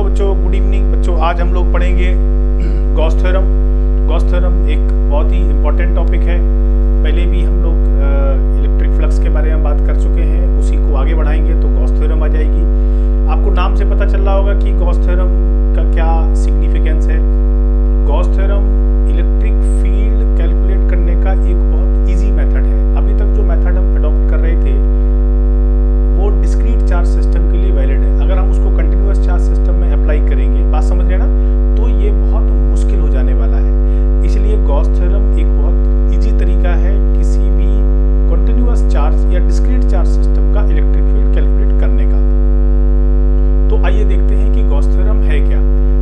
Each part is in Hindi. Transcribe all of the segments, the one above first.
हेलो बच्चों, गुड इवनिंग बच्चों। आज हम लोग पढ़ेंगे गॉस थ्योरम। गॉस थ्योरम एक बहुत ही इम्पोर्टेंट टॉपिक है। पहले भी हम लोग इलेक्ट्रिक फ्लक्स के बारे में बात कर चुके हैं, उसी को आगे बढ़ाएंगे तो गॉस थ्योरम आ जाएगी। आपको नाम से पता चल रहा होगा कि गॉस थ्योरम का क्या सिग्निफिकेंस है। Gauss theorem electric field calculate करने का एक बहुत ईजी मेथड है। अभी तक जो मेथड हम अडॉप्ट कर रहे थे वो डिस्क्रीट चार्ज सिस्टम के लिए वैलिड है। अगर हम उसको कंटिन्यूअस चार्ज सिस्टम में अप्लाई करेंगे, बात समझ रहे ना, तो ये बहुत मुश्किल हो जाने वाला है। इसलिए गॉस थ्योरम एक बहुत इजी तरीका है किसी भी कंटिन्यूअस चार्ज या डिस्क्रीट चार्ज सिस्टम का इलेक्ट्रिक फील्ड कैलकुलेट करने का। तो आइए देखते हैं कि गॉस थ्योरम है क्या।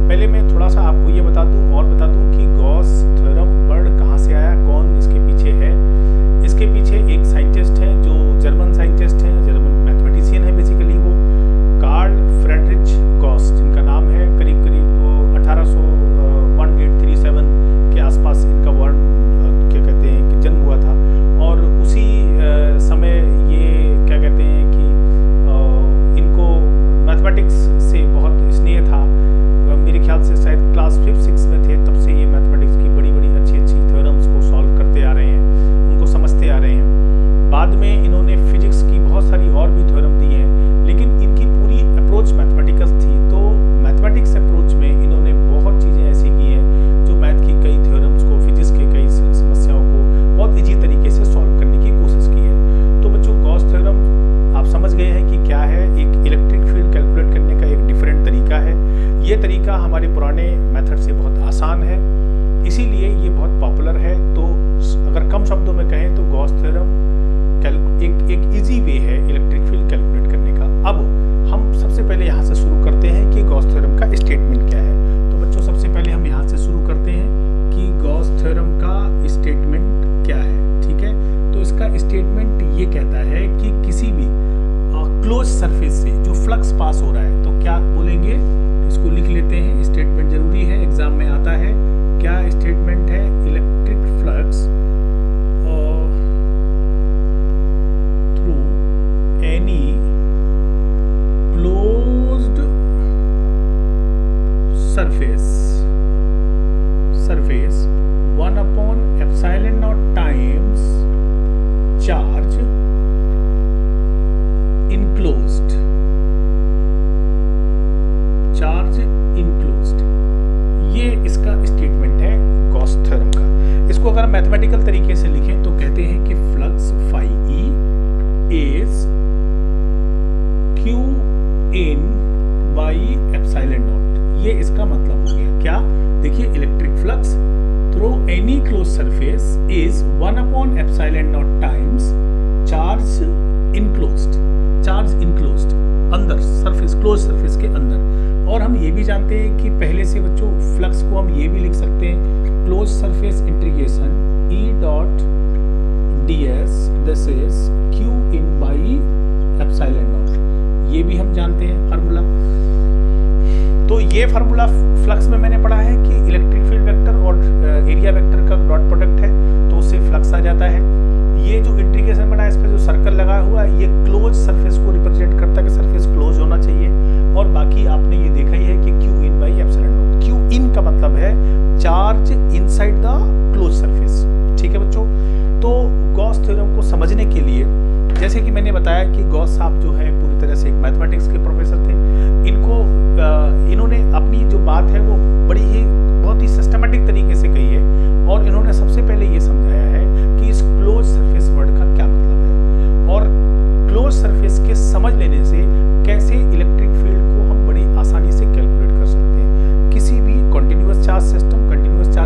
पहले मैं थोड़ा सा आपको ये बता दूं कि गॉस थ्योरम वर्ड कहाँ से आया, कौन इसके पीछे है। इसके पीछे एक साइंटिस्ट है जो जर्मन साइंटिस्ट है, जर्मन मैथमेटिशियन है बेसिकली, वो कार्ल फ्रेडरिच गॉस, जिनका नाम है। करीब 1837 के आसपास इनका वर्ड क्या कहते हैं कि जन्म हुआ था। और उसी समय ये क्या कहते हैं कि इनको मैथमेटिक्स से बहुत स्नेह था। मेरे ख्याल से शायद क्लास 5-6 में थे, तब से ये मैथमेटिक्स की बड़ी अच्छी थ्योरम्स को सॉल्व करते आ रहे हैं, उनको समझते आ रहे हैं। बाद में इन्होंने फिजिक्स की बहुत सारी और भी थ्योरम दी हैं, लेकिन इनकी पूरी अप्रोच मैथमेटिक्स थी। तो मैथमेटिक्स अप्रोच में इन्होंने बहुत चीज़ें ऐसी की हैं जो मैथ की कई थ्योरम्स को, फिजिक्स के कई समस्याओं को बहुत ईजी तरीके से सॉल्व करने की कोशिश की है। तो बच्चों, गॉस थ्योरम आप समझ गए हैं कि क्या है। एक इलेक्ट्रिक फील्ड कैलकुलेट करने का एक डिफरेंट तरीका है। ये तरीका हमारे पुराने मेथड से बहुत आसान है, इसीलिए ये बहुत पॉपुलर है। तो अगर कम शब्दों में कहें तो गॉस थ्योरम एक इजी वे है इलेक्ट्रिक फील्ड कैलकुलेट करने का। अब हम सबसे पहले यहाँ से शुरू करते हैं कि गॉस थ्योरम का स्टेटमेंट क्या है। तो बच्चों, सबसे पहले हम यहाँ से शुरू करते हैं कि गॉस थ्योरम का स्टेटमेंट क्या है। ठीक है, तो इसका स्टेटमेंट ये कहता है कि किसी भी क्लोज सरफेस से जो फ्लक्स पास हो रहा है, तो क्या बोलेंगे, इसको लिख लेते हैं। स्टेटमेंट जरूरी है, एग्जाम में आता है। क्या स्टेटमेंट है? Electric flux through any closed surface 1/ε0 times charge enclosed ये इसका स्टेटमेंट है गॉस थ्योरम का। इसको अगर मैथमेटिकल तरीके से लिखें तो कहते हैं कि flux phi E is q in by ε0। ये इसका मतलब हो गया। क्या? देखिए, electric flux through any close surface is 1/ε0 times charge enclosed अंदर सरफेस, क्लोज सरफेस के अंदर। और हम ये भी जानते हैं कि पहले से बच्चों फ्लक्स को हम ये भी लिख सकते हैं close surface integration E.ds this is q in by ε0। ये भी हम जानते हैं फार्मूला। तो ये फार्मूला फ्लक्स में मैंने पढ़ा है कि इलेक्ट्रिक फील्ड वेक्टर और एरिया वेक्टर का डॉट प्रोडक्ट है, तो उससे फ्लक्स आ जाता है। ये जो इंटीग्रेशन बना है, इस पर जो सर्कल लगा हुआ है, ये क्लोज सरफेस को रिप्रेजेंट करता है कि सरफेस क्लोज होना चाहिए। और बाकी आपने ये देखा ही है कि q in by ε0। q in का मतलब है charge inside the close surface. ठीक है बच्चों, तो गॉस थ्योरम को समझने के लिए, जैसे कि मैंने बताया कि गॉस साहब जो है पूरी तरह से एक मैथमेटिक्स के प्रोफेसर थे। इन्होंने अपनी जो बात है वो बहुत ही सिस्टमेटिक तरीके से कही है। और इन्होंने सबसे पहले ये समझाया है कि इस क्लोज सरफेस वर्ड का क्या मतलब है, और क्लोज सरफेस के समझ लेने से कैसे इलेक्ट्रिक फील्ड को हम बड़ी आसानी से कैलकुलेट कर सकते हैं। किसी भी कंटिन्यूअस चार्ज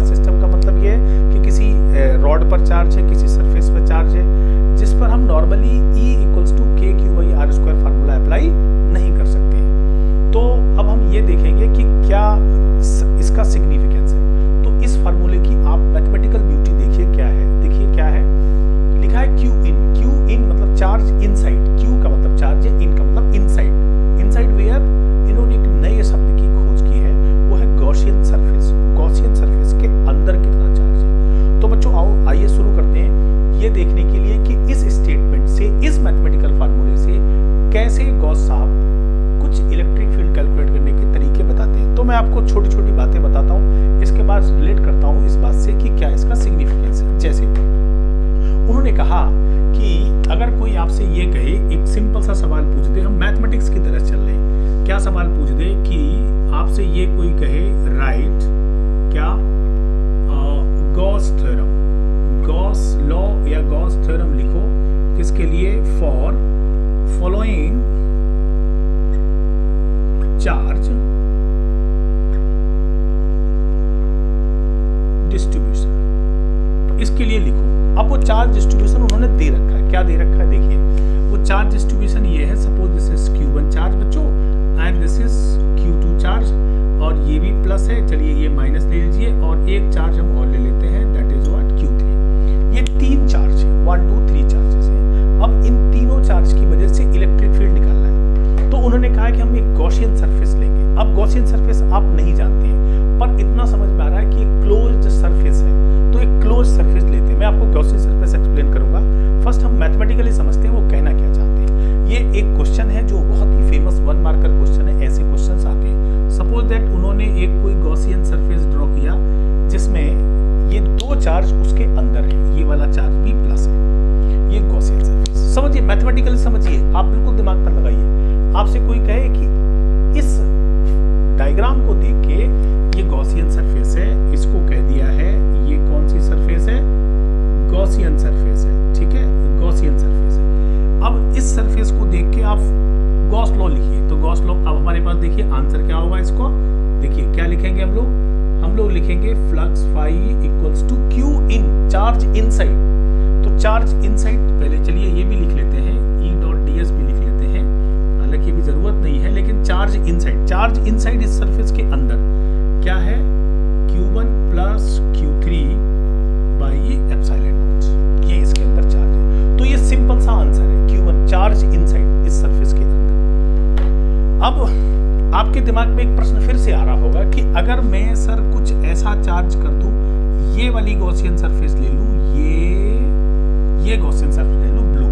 सिस्टम का मतलब ये है कि किसी रॉड पर चार्ज है, किसी सरफेस पर चार्ज है, जिस पर हम normally E = kq/r² formula apply नहीं कर सकते हैं। तो आपको छोटी छोटी बातें बताता हूँ, इसके बाद रिलेट करता हूँ इस बात से कि क्या इसका सिग्निफिकेंस है। जैसे उन्होंने कहा कि अगर कोई आपसे ये कहे, एक सिंपल सा सवाल पूछ दे, हम मैथमेटिक्स की तरह चल रहे हैं, क्या सवाल पूछ दे कि आपसे ये कोई कहे राइट क्या गॉस थ्योरम, गॉस लॉ या गॉस थ्योरम लिखो, किसके लिए, फॉर फॉलोइंग चार्ज डिस्ट्रीब्यूशन, इसके लिए लिखो। अब वो चार्ज डिस्ट्रीब्यूशन उन्होंने दे रखा है, क्या दे रखा है देखिए, वो चार्ज डिस्ट्रीब्यूशन ये है, suppose this is Q1 charge बच्चों and this is Q2 charge, और ये भी प्लस है, चलिए ये माइनस ले लीजिए, और एक चार्ज हम और ले लेते हैं, दैट इज व्हाट Q3। ये 3 चार्ज है, 1 2 3 चार्जेस हैं। अब इन तीनों चार्ज की वजह से इलेक्ट्रिक फील्ड निकालना है, तो उन्होंने कहा कि हम एक गॉसियन सरफेस लेंगे। अब गॉसियन सरफेस आप नहीं जानते हैं, पर इतना समझ में आ रहा है कि एक क्लोज्ड सरफेस है, तो एक क्लोज सरफेस लेते हैं। मैं आपको गॉसियन सरफेस एक्सप्लेन करूंगा, फर्स्ट हम मैथमेटिकली समझते हैं वो कहना क्या चाहते हैं। ये एक क्वेश्चन है जो बहुत ही फेमस 1 मार्कर क्वेश्चन है, ऐसे क्वेश्चंस आते हैं। सपोज दैट उन्होंने एक कोई गॉसियन सरफेस ड्रॉ किया जिसमें ये 2 चार्ज उसके अंदर है, ये वाला चार्ज भी प्लस है, ये गॉसियन सरफेस। समझिए, मैथमेटिकली समझिए, आप बिल्कुल दिमाग पर लगाइए। आपसे कोई कहे कि इस डायग्राम को देख के ये गॉसियन सरफेस है, इसको कह दिया है, ये कौन सी सरफेस है, गॉसियन सरफेस है, ठीक है, गॉसियन सरफेस है। अब इस सरफेस को देख के आप गॉस लॉ लिखिए, तो गॉस लॉ, अब हमारे पास देखिए आंसर क्या होगा इसको, देखिए क्या लिखेंगे हम लोग लिखेंगे flux phi equals to Q इन, चार्ज इनसाइड, तो चार्ज इनसाइड, पहले चलिए ये भी लिख लेते हैं, E.ds भी लिख लेते हैं, हालांकि ये भी जरूरत नहीं है, लेकिन चार्ज इनसाइड इस सरफेस के अंदर क्या है, Q1 plus Q3 by epsilon naught, ये इसके अंदर चार्ज है। तो ये सिंपल सा आंसर है, Q1 चार्ज इनसाइड इस सरफेस के अंदर। अब आपके दिमाग में एक प्रश्न फिर से आ रहा होगा कि अगर मैं सर कुछ ऐसा चार्ज कर दूं, ये वाली गॉसियन सरफेस ले लूं, ये गॉसियन सरफेस ले लूं ब्लू,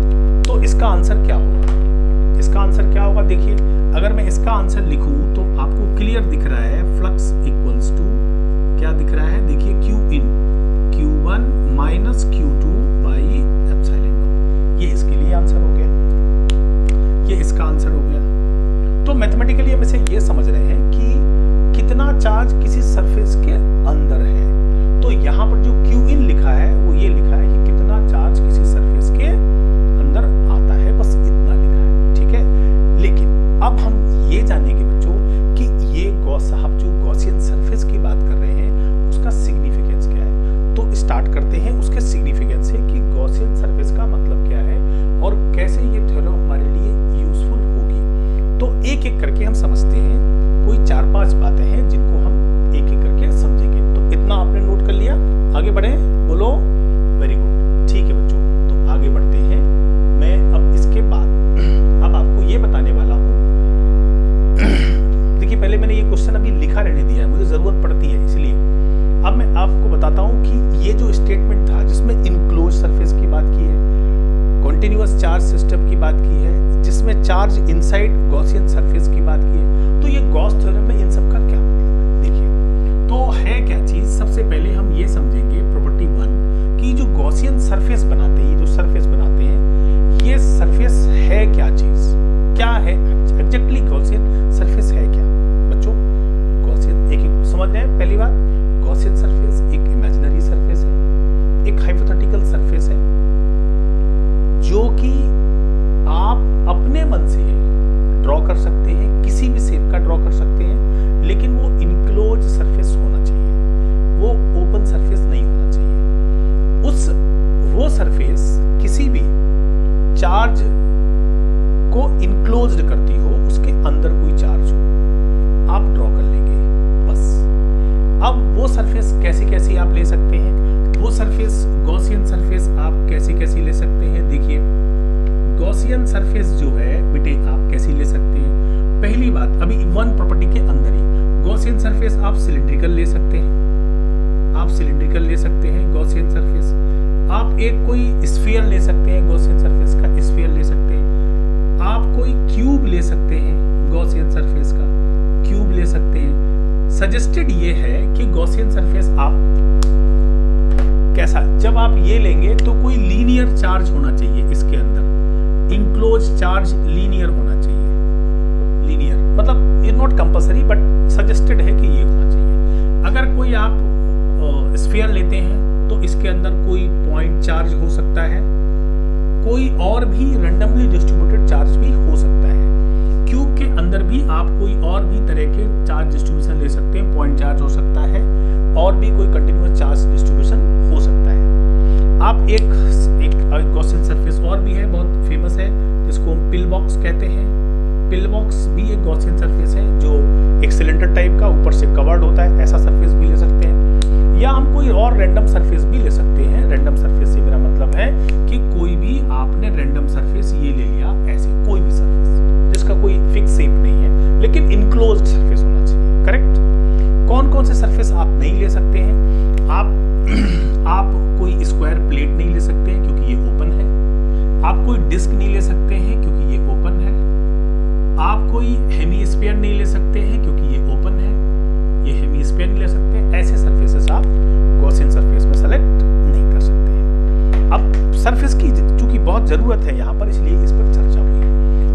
तो इसका आंसर क्या होगा, इसका आंसर क्या होगा देखिए, अगर मैं इसका आंसर लिखूं तो आपको क्लियर दिख रहा है, फ्लक्स इक्वल्स टू क्या दिख रहा है, देखिए Q in Q1 minus Q2 by epsilon naught, ये इसके लिए आंसर हो गया, ये इसका आंसर हो गया। तो मैथमेटिकली हम इसे ये समझ रहे हैं कि कितना चार्ज किसी सरफेस के अंदर है, तो यहाँ पर जो Q इन लिखा है वो ये लिखा है कि कितना चार्ज किसी सरफेस के अंदर आता है, बस इतना लिखा है, ठीक है। लेकिन अब हम ये जानेंगे बच्चों कि ये साहब जो गॉसियन सरफेस की बात कर रहे हैं उसका सिग्निफिकेंस क्या है। तो स्टार्ट करते हैं उसके सिग्निफिकेंस से कि गॉसियन सरफेस का मतलब क्या है और कैसे ये थ्योरम हमारे लिए यूजफुल होगी। तो एक एक करके हम समझते हैं, कोई 4-5 बातें हैं जिनको हम एक एक करके समझेंगे। तो इतना आपने नोट कर लिया, आगे बढ़े, बोलो वेरी गुड, ठीक है बच्चों। तो आगे बढ़ते हैं, मैं अब इसके बाद अब आपको ये बताने वाला हूँ। देखिए पहले मैंने ये क्वेश्चन अभी लिखा रहने दिया है, मुझे जरूरत पड़ती है इसलिए। अब मैं आपको बताता हूँ कि ये जो स्टेटमेंट था जिसमें इनक्लोज सरफेस की बात की है, कॉन्टिन्यूअस चार्ज सिस्टम की बात की है, जिसमें चार्ज इनसाइड गॉसियन सरफेस की बात की है, तो ये गॉस थ्योरम में इन सब का क्या मतलब है देखिए। तो है क्या चीज, सबसे पहले हम ये समझेंगे प्रॉपर्टी 1 कि जो गॉसियन सरफेस बनाते हैं, ये जो सरफेस बनाते हैं, ये सरफेस है क्या चीज, क्या है एग्जैक्टली गॉसियन सरफेस है क्या बच्चों। गॉसियन एक एक समझ रहे हैं, पहली बात गॉसियन सरफेस एक इमेजिनरी सरफेस है, एक हाइपोथेटिकल सरफेस है जो कि आप अपने मन से ड्रॉ कर सकते हैं, किसी भी शेप का ड्रॉ कर सकते हैं, लेकिन वो इनक्लोज सरफेस होना चाहिए, वो ओपन सरफेस नहीं होना चाहिए। वो सरफेस किसी भी चार्ज को इनक्लोज्ड करती हो, उसके अंदर कोई चार्ज हो, आप ड्रॉ कर लेंगे बस। अब वो सरफेस कैसी कैसी आप ले सकते हैं, वो सरफेस गॉसियन सरफेस आप कैसी कैसी ले सकते हैं। देखिए गॉसियन सरफेस जो है बेटे आप कैसी ले सकते हैं, पहली बात अभी 1 प्रॉपर्टी के अंदर ही गॉसियन सरफेस आप सिलिंड्रिकल ले सकते हैं, आप सिलिंड्रिकल ले सकते हैं गॉसियन सरफेस। आप एक कोई स्फीयर ले सकते हैं, गॉसियन सरफेस का स्फीयर ले सकते हैं। आप कोई क्यूब ले सकते हैं, गॉसियन सरफेस का क्यूब ले सकते हैं। सजेस्टेड ये है कि गॉसियन सरफेस आप कैसा, जब आप ये लेंगे तो कोई लीनियर चार्ज होना चाहिए इसके अंदर, इंक्लोज चार्ज लीनियर होना चाहिए। लीनियर मतलब is not compulsory but suggested है कि ये होना चाहिए। अगर कोई आप स्फीयर लेते हैं तो इसके अंदर कोई पॉइंट चार्ज हो सकता है, कोई और भी रैंडमली डिस्ट्रीब्यूटेड चार्ज भी हो सकता है। क्यूब के अंदर भी आप कोई और भी तरह के चार्ज डिस्ट्रीब्यूशन ले सकते हैं, पॉइंट चार्ज हो सकता है और भी कोई कंटिन्यूअस चार्ज डिस्ट्रीब्यूशन हो सकता है। आप एक गॉसियन सरफेस और भी है, बहुत फेमस है, जिसको हम पिल बॉक्स कहते हैं। पिल बॉक्स भी एक गॉसियन सरफेस है जो एक सिलेंडर टाइप का ऊपर से कवर्ड होता है, ऐसा सरफेस भी ले सकते हैं। या हम कोई और रैंडम सरफेस भी ले सकते हैं। रैंडम सरफेस से मेरा मतलब है कि कोई भी आपने रैंडम सरफेस ये ले लिया, ऐसे कोई भी सरफेस जिसका कोई फिक्स शेप नहीं है लेकिन इनक्लोज्ड सरफेस होना चाहिए। करेक्ट। कौन कौन से सरफेस आप नहीं ले सकते हैं? आप कोई स्क्वायर प्लेट नहीं ले सकते हैं क्योंकि ये ओपन है। आप कोई डिस्क नहीं ले सकते हैं क्योंकि ये ओपन है। आप कोई हेमीस्फीयर नहीं ले सकते हैं क्योंकि ये ओपन है, ये हेमीस्फीयर नहीं ले सकते। ऐसे सरफेसेस आप गॉसियन सरफेस में सेलेक्ट नहीं कर सकते हैं। अब सरफेस की चूंकि बहुत जरूरत है यहाँ पर, इसलिए इस पर चर्चा हुई।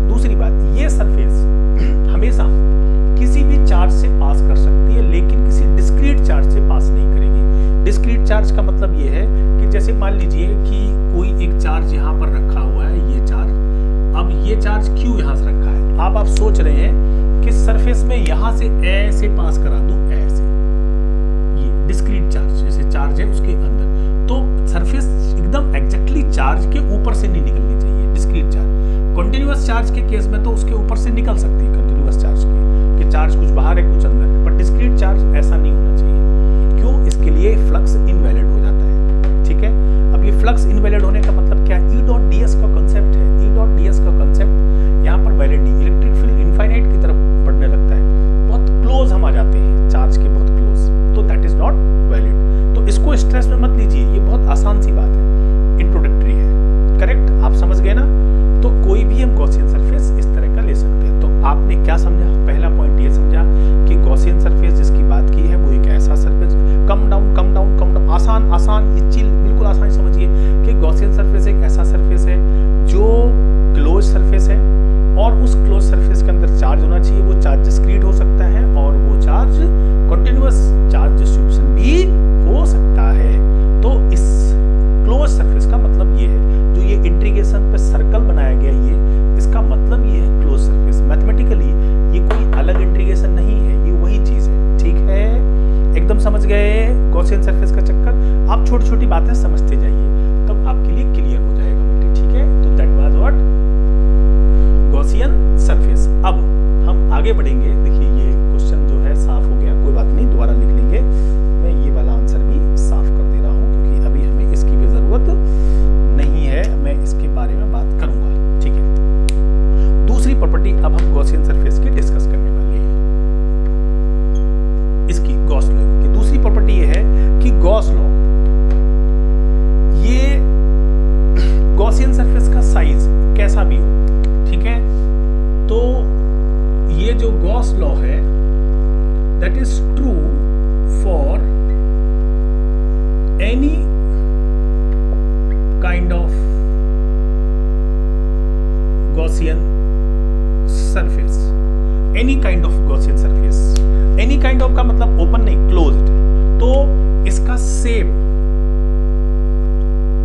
दूसरी बात, ये सरफेस हमेशा किसी भी चार्ज से पास कर सकती है लेकिन किसी डिस्क्रीट चार्ज से पास नहीं करेगी। डिस्क्रीट चार्ज का मतलब ये है कि जैसे मान लीजिए कि कोई एक चार्ज यहाँ पर रखा हुआ है, ये चार्ज, अब ये चार्ज क्यों यहाँ से रखा है? आप सोच रहे हैं कि सरफेस में यहाँ से ऐसे पास करा दूं, ऐसे, ये डिस्क्रीट चार्ज जैसे चार्ज है उसके अंदर, तो सरफेस एकदम एग्जैक्टली चार्ज के ऊपर से नहीं निकलनी चाहिए। डिस्क्रीट चार्ज, कंटिन्यूअस चार्ज के केस में तो उसके ऊपर से निकल सकती है, कंटिन्यूअस चार्ज के चार्ज कुछ बाहर है कुछ अंदर है, पर डिस्क्रीट चार्ज ऐसा नहीं होना चाहिए। क्यों? इसके लिए फ्लक्स इनवैलिड हो जाता है। ठीक है। अब ये फ्लक्स इनवैलिड होने का मतलब क्या? ई डॉट डी एस का कॉन्सेप्ट है। ई डॉट डी एस का कॉन्सेप्ट यहाँ पर वैलिड नहीं, इलेक्ट्रिक फील्ड इनफाइनाइट की तरफ बढ़ने लगता है, बहुत क्लोज हम आ जाते हैं चार्ज के, बहुत क्लोज, तो दैट इज नॉट वैलिड। तो इसको स्ट्रेस में मत लीजिए, ये बहुत आसान सी बात है, इंट्रोडक्टरी है। करेक्ट, आप समझ गए ना? तो कोई भी हम गॉसियन सरफेस इस तरह का ले सकते हैं। तो आपने क्या समझा? पहला पॉइंट ये समझा कि गॉसियन सरफेस जिसकी बात की है वो एक ऐसा surface, come down come down come down, आसान ये चीज बिल्कुल आसान समझिए कि गॉसियन सरफेस एक ऐसा सरफेस है जो क्लोज सरफेस है और उस क्लोज सरफेस के अंदर चार्ज होना चाहिए। वो चार्ज डिस्क्रीट हो सकता है और वो चार्ज कंटिन्यूअस चार्ज डिस्ट्रीब्यूशन भी हो सकता है। तो इस क्लोज सरफेस का मतलब ये है, जो ये इंटीग्रेशन पे सर्कल बनाया गया, ये इसका मतलब ये है क्लोज सरफेस। मैथमेटिकली ये कोई अलग इंटीग्रेशन नहीं है, ये वही चीज है। ठीक है, एकदम समझ गए गॉसियन सरफेस का चक्कर? आप छोटी छोटी बातें समझते जाइए तब आपके लिए क्लियर हो जाएगा बेटे। ठीक है, तो that was what Gaussian surface. अब हम आगे बढ़ेंगे। देखिए ये क्वेश्चन जो है साफ हो गया, कोई बात नहीं, दोबारा लिख लेंगे। मैं ये वाला आंसर भी साफ कर दे रहा हूँ क्योंकि अभी हमें इसकी भी जरूरत नहीं है, मैं इसके बारे में बात करूंगा। ठीक है, दूसरी प्रॉपर्टी अब हम गॉसियन सरफेस की डिस्कस करने वाले हैं। इसकी गॉस लॉ की दूसरी प्रॉपर्टी ये है कि गॉस लॉ, ये गॉसियन सरफेस का साइज कैसा भी हो, ठीक है, तो ये जो गॉस लॉ है that is true for any kind of Gaussian surface. Any kind of Gaussian surface, any kind of का मतलब ओपन नहीं, क्लोज्ड। तो इसका शेप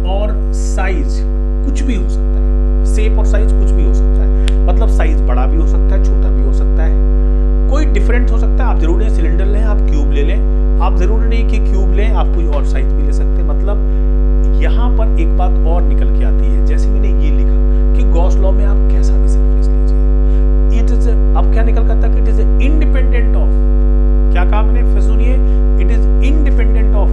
और साइज कुछ भी हो सकता है, शेप और साइज कुछ भी हो सकता है, मतलब साइज बड़ा भी हो सकता है, छोटा भी हो सकता है, कोई डिफरेंट हो सकता है। आप जरूरी नहीं सिलेंडर लें, आप क्यूब ले लें, आप जरूरी नहीं कि क्यूब लें, आप कोई और साइज भी ले सकते हैं। मतलब यहाँ पर एक बात और निकल के आती है, जैसे मैंने ये लिखा कि गॉस लॉ में आप कैसा भी सरफेस लीजिए, इट इज, अब क्या निकल करता है कि इट इज इंडिपेंडेंट ऑफ, क्या कहा मैंने, फिर सुनिए, it is independent of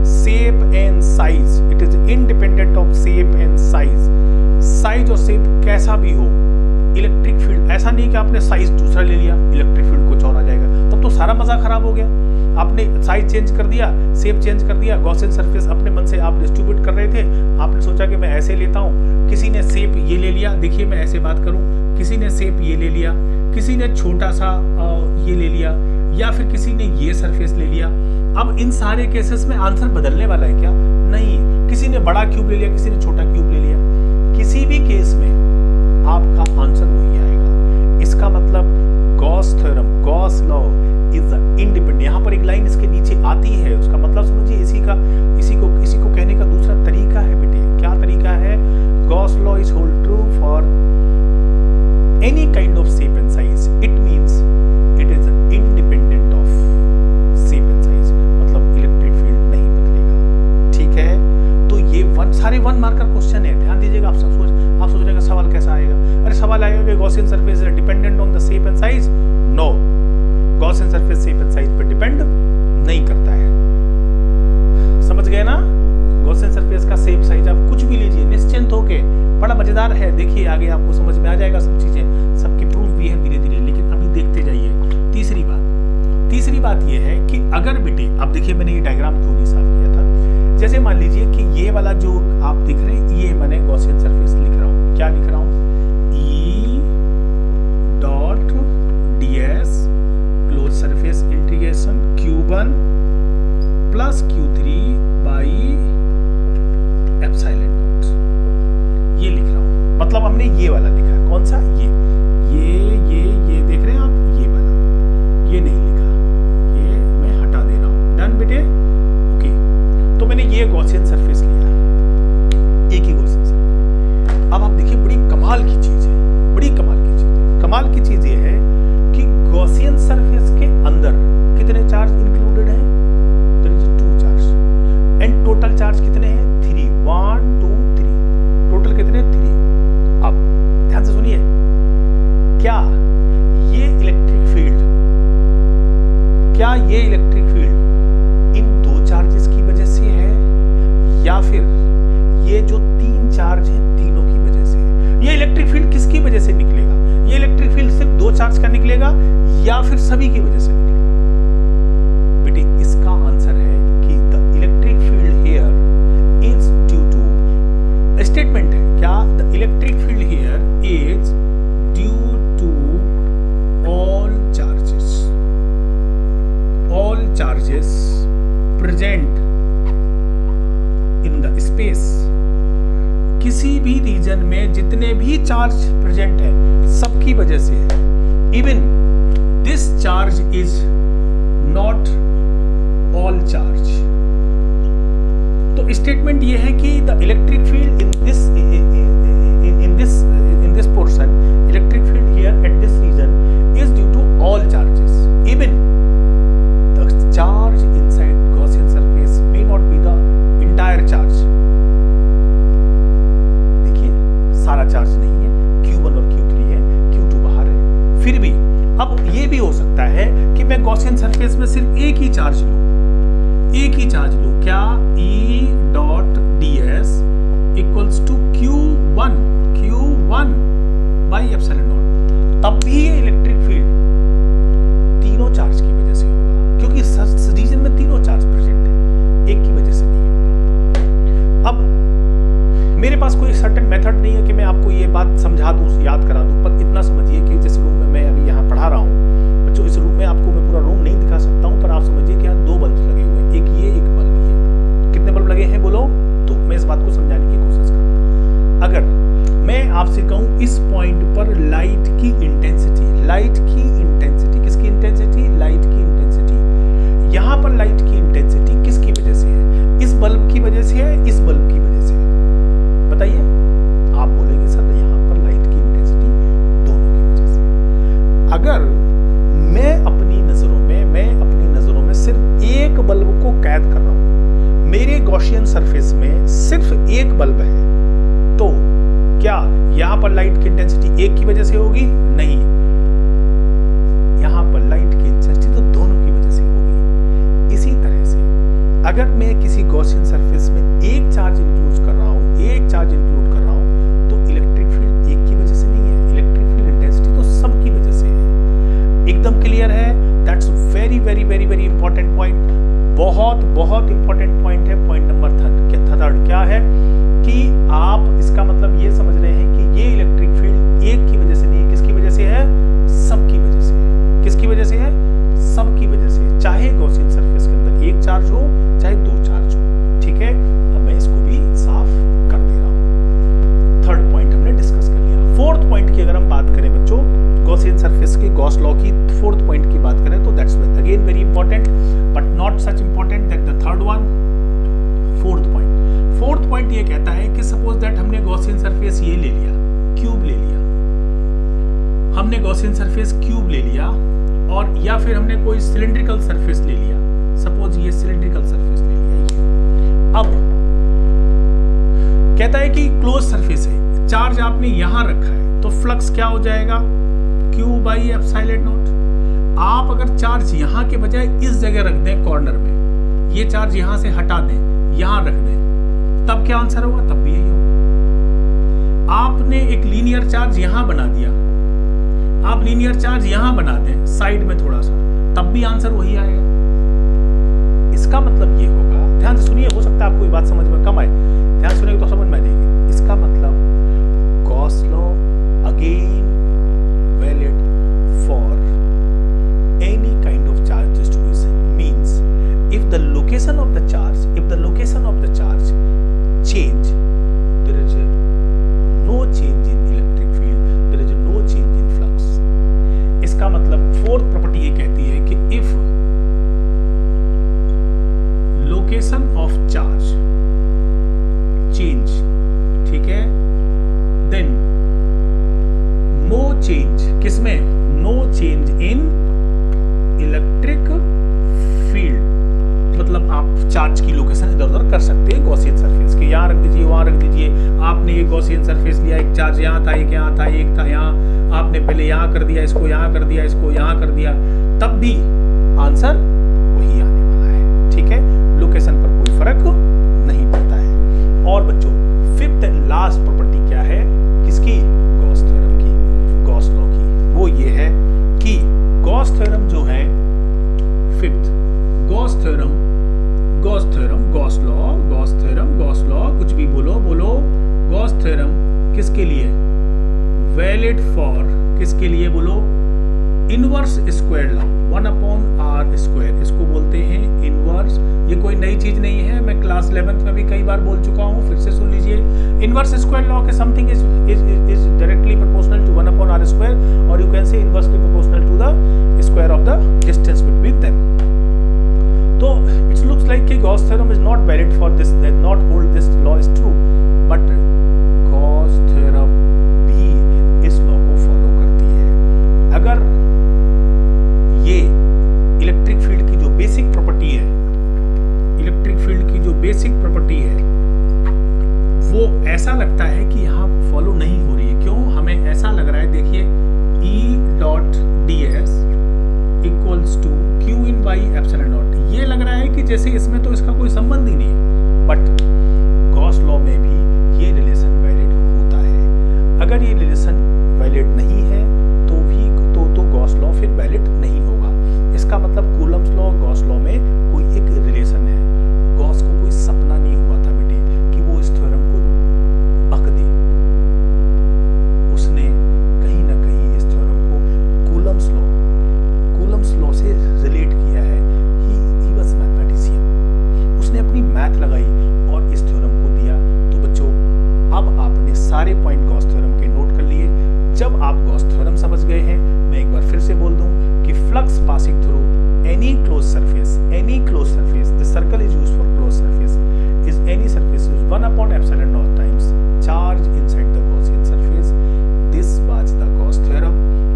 shape and size. It is independent of shape and size. Size और शेप कैसा भी हो, इलेक्ट्रिक फील्ड ऐसा नहीं कि आपने साइज दूसरा ले लिया, इलेक्ट्रिक फील्ड कुछ और आ जाएगा, तब तो सारा मजा खराब हो गया। आपने साइज चेंज कर दिया, शेप चेंज कर दिया, गॉसियन सरफेस अपने मन से आप डिस्ट्रीब्यूट कर रहे थे, आपने सोचा कि मैं ऐसे लेता हूँ, किसी ने शेप ये ले लिया। देखिए मैं ऐसे बात करूँ, किसी ने शेप ये ले लिया, किसी ने छोटा सा ये ले लिया, या फिर किसी ने ये सरफेस ले लिया। अब इन सारे केसेस में आंसर बदलने वाला है क्या? नहीं। किसी ने बड़ा क्यूब ले लिया, किसी ने छोटा क्यूब ले लिया, किसी भी केस में आपका आंसर वही आएगा। इसका मतलब Gauss theorem, Gauss law is independent. यहाँ पर एक लाइन इसके नीचे आती है, उसका मतलब समझिए इसी को कहने का दूसरा तरीका है बेटे। क्या तरीका है? Gauss law is hold true for any kind of shape and size. It means it is independent of shape and size, मतलब इलेक्ट्रिक फील्ड नहीं बदलेगा। ठीक है, तो ये सारे 1 मार्कर क्वेश्चन है, ध्यान दीजिएगा। आप सोच रहे हैं सवाल कैसा आएगा? अरे सवाल आएगा कि Gaussian surface is dependent on the shape and size. No, Gaussian surface shape and size पर डिपेंड नहीं करता है। समझ गए ना? गॉसियन सरफेस का शेप साइज आप कुछ भी लीजिए निश्चिंत होके, बड़ा मजेदार है। देखिए आगे आपको समझ में आ जाएगा सब चीजें, सबके प्रूफ भी है धीरे धीरे, लेकिन अभी देखते जाइए। तीसरी बात ये है कि अगर बेटे, अब देखिए मैंने ये डायग्राम क्यों नहीं साफ किया था। जैसे मान लीजिए कि ये वाला जो आप दिख रहे हैं, ये मैंने गॉसियन सरफेस लिख रहा हूँ। क्या लिख रहा हूँ? E dot ds close surface integration Q1 plus Q3 by epsilon naught, ये लिख रहा हूँ। मतलब हमने ये वाला लिखा है। कौन सा? ये देख रहे हैं आप, ये वाला, ये नहीं लिखा, ये मैं हटा दे रहा हूँ। डन बेटे, ओके। तो मैंने ये गॉसियन सरफेस लिया, एक ही गॉसियन सरफेस। अब आप देखिए बड़ी कमाल की चीज है, बड़ी कमाल की चीज है। कमाल की चीज ये है कि गॉसियन सरफेस के अंदर कितने चार्ज इंक्लूडेड हैं? There is 2 charge and total charge कितने हैं? 3, 1 2 3, टोटल कितने? 3। अब ध्यान से सुनिए, क्या ये इलेक्ट्रिक फील्ड इन 2 चार्जेस की वजह से है, या फिर ये जो 3 चार्ज हैं तीनों की वजह से है? ये इलेक्ट्रिक फील्ड किसकी वजह से निकलेगा? ये इलेक्ट्रिक फील्ड सिर्फ 2 चार्ज का निकलेगा या फिर सभी की वजह से निकलेगा? बेटे इसका आंसर है कि the electric field here is due to, statement है क्या? The electric field here is due to all charges present in the space. किसी भी रीजन में जितने भी चार्ज प्रेजेंट है सबकी वजह से है। Even this charge is not all charge. तो स्टेटमेंट ये है कि the electric field in this portion, electric field here at this region is due to all charges. Even the charge inside Gaussian surface may not be the entire charge. देखिए सारा चार्ज नहीं है, Q1 और Q3 है, Q2 बाहर है। फिर भी अब ये भी हो सकता है कि मैं गॉसियन सरफेस में सिर्फ एक ही चार्ज लूं, क्या? E dot ds equals to Q1 by epsilon naught. तब भी ये इलेक्ट्रिक फील्ड तीनों चार्ज की वजह से होगा, क्योंकि रीजन में तीनों चार्ज प्रेजेंट है, एक की वजह से नहीं होगा। अब मेरे पास कोई सर्टेन मेथड नहीं है कि मैं आपको ये बात समझा दूं, याद करा दूं, पर इतना समझिए कि जिस रूम में मैं अभी यहाँ पढ़ा रहा हूँ बच्चों, इस रूम में आपको मैं पूरा रूम नहीं दिखा सकता हूँ, पर आप समझिए कि यहाँ 2 बल्ब लगे हुए हैं, एक ये एक बल्ब ये। कितने बल्ब लगे हैं बोलो? तो मैं इस बात को समझाने की कोशिश करूँ। अगर मैं आपसे कहूँ इस पॉइंट पर लाइट की इंटेंसिटी, किसकी इंटेंसिटी? लाइट की इंटेंसिटी। यहाँ पर लाइट की इंटेंसिटी किसकी वजह से है? इस बल्ब की वजह से है, इस बल्ब की वजह से है? बताइए। आप बोलेंगे सर यहाँ पर लाइट की इंटेंसिटी दोनों की वजह से। अगर मैं अपनी नजरों में सिर्फ एक बल्ब को कैद कर रहा हूं, मेरे गॉसियन सरफेस में सिर्फ एक बल्ब है, तो क्या यहां पर लाइट की इंटेंसिटी एक की वजह से होगी? नहीं, यहां पर लाइट की इंटेंसिटी तो दोनों की वजह से होगी। इसी तरह से अगर मैं किसी गॉसियन सरफेस में एक चार्ज इंक्लूड कर रहा हूं, तो इलेक्ट्रिक फील्ड एक की वजह से नहीं है, इलेक्ट्रिक फील्ड इंटेंसिटी तो सबकी वजह से है। एकदम क्लियर है? That's very very very very important point, बहुत इंपॉर्टेंट पॉइंट है। पॉइंट नंबर 3 क्या है कि आप इसका मतलब ये समझ रहे हैं कि ये इलेक्ट्रिक फील्ड एक की वजह से नहीं है, किसकी वजह से है? सबकी वजह से है। किसकी वजह से है? सबकी वजह चार्ज हो चाहे दो चार्ज हो, ठीक है। अब मैं इसको भी साफ कर दे रहा हूं। थर्ड पॉइंट हमने डिस्कस कर लिया। फोर्थ पॉइंट की अगर हम बात करें बच्चों, गॉसियन सरफेस के गॉस लॉ की फोर्थ पॉइंट की बात करें तो that's again very important but not such important that the third one. Fourth point ये कहता है कि सपोज दैट हमने गॉसियन सरफेस ये ले लिया, क्यूब ले लिया, हमने गॉसियन सरफेस क्यूब ले लिया, और या फिर हमने कोई सिलिंड्रिकल सरफेस ले लिया, सपोज ये सिलिंड्रिकल सरफेस ले लिया। अब कहता है कि क्लोज सरफेस है, चार्ज आपने यहां रखा है तो फ्लक्स क्या हो जाएगा, Q बाई एप्सिलॉन नॉट। आप अगर चार्ज यहां के बजाय इस जगह रख दें कॉर्नर में, ये चार्ज यहां से हटा दें, यहां रख दें, तब क्या आंसर होगा, तब भी यही होगा। आपने एक लीनियर चार्ज यहां बना दिया, आप लीनियर चार्ज यहां बना दें साइड में थोड़ा सा, तब भी आंसर वही आएगा। इसका मतलब ये होगा, ध्यान से सुनिए, हो सकता है आपको ये बात समझ में कम आए, ध्यान सुनिए तो समझ में आ जाएगी। इसका मतलब Gauss law again valid for any kind of charge distribution, means if the location of the charge change, there is no change in electric field, there is no change in flux. इसका मतलब फोर्थ प्रॉपर्टी ये कहती है कि if location of charge change, ठीक है, then no change किसमें, no change in electric field। मतलब आप चार्ज की लोकेशन इधर उधर कर सकते हैं गॉसियन सरफेस के, यहाँ रख दीजिए, वहाँ रख दीजिए। आपने ये गॉसियन सरफेस लिया, एक चार्ज यहाँ था, एक यहाँ था, एक था यहाँ, आपने पहले यहाँ कर दिया, इसको यहाँ कर दिया, इसको यहाँ कर दिया, तब भी आंसर वही आने वाला है, ठीक है। लोकेशन पर कोई फर्क नहीं पड़ता है। और बच्चों फिफ्थ एंड लास्ट प्रॉपर्टी क्या है, किसकी, गॉस थ्योरम की, गॉस लॉ की। वो ये है कि गॉस थ्योरम जो है, fifth Gauss theorem, Gauss law, कुछ भी बोलो, गॉस थ्योरम किसके लिए, वैलिड फॉर, किसके लिए बोलो, inverse square law, 1/r square, इसको बोलते हैं इनवर्स। ये कोई नई चीज नहीं है, मैं क्लास 11th में भी कई बार बोल चुका हूँ, फिर से सुन लीजिए। इनवर्स स्क्वायर लॉ के something is directly proportional to 1/r square, और you can say inversely proportional to the square of the distance between them. तो it looks like कि Gauss theorem is not valid for this, that not hold this law is true, but Gauss theorem भी इस लॉ को फॉलो करती है। अगर ये इलेक्ट्रिक फील्ड की जो बेसिक प्रॉपर्टी है, वो ऐसा लगता है कि यहाँ फॉलो नहीं हो रही है। क्यों, हमें ऐसा लग रहा है, देखिए E.ds equals to Q in by epsilon naught, ये लग रहा है कि जैसे इसमें तो इसका कोई संबंध ही नहीं है, बट गॉस लॉ में भी ये रिलेशन वैलिड होता है। अगर ये रिलेशन वैलिड नहीं है तो भी तो गॉस लॉ फिर वैलिड नहीं होगा। इसका मतलब कूलम्स लॉ, गॉस लॉ में कोई एक रिलेशन है। गॉस को कोई सपना नहीं हुआ था बेटे कि वो इस थ्योरम को बक दे, उसने कहीं ना कहीं इस थ्योरम को कूलम्स लॉ से रिलेट किया है। ही वाज मैथमेटिशियन, उसने अपनी मैथ लगाई और इस थ्योरम को दिया। तो बच्चों अब आपने सारे पॉइंट गॉस थ्योरम के नोट कर लिए। जब आप गॉस थ्योरम समझ गए हैं, मैं एक बार फिर से बोल दूं कि flux passing through any closed surface, the circle is used for closed surface, is any surface is 1/epsilon naught times charge inside the Gaussian surface. This was the Gauss theorem.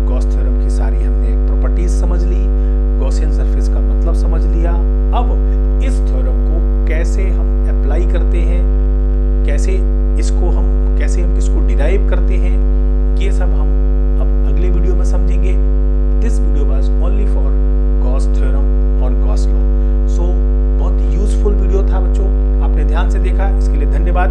Gauss theorem की सारी हमने एक प्रॉपर्टीज समझ ली, Gaussian surface का मतलब समझ लिया। अब इस थ्योरम को कैसे हम अप्लाई करते हैं, कैसे हम किसको डिराइव करते हैं, ये सब हम अब अगले वीडियो में समझेंगे। This video was only for Gauss theorem और गॉस लॉ। सो बहुत यूजफुल वीडियो था बच्चों, आपने ध्यान से देखा, इसके लिए धन्यवाद।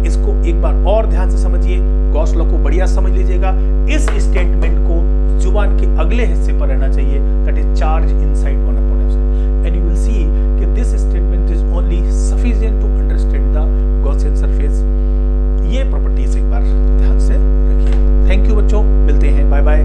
इसको एक बार और ध्यान से समझिए, गॉस लॉ को बढ़िया समझ लीजिएगा। इस स्टेटमेंट को जुबान के अगले हिस्से पर रहना चाहिए, that is charge inside 1/epsilon, and you will see कि this statement is only sufficient to understand the Gaussian surface. ये प्रॉपर्टीज एक बार ध्यान से रखिए। थैंक यू बच्चों, मिलते हैं, बाय बाय।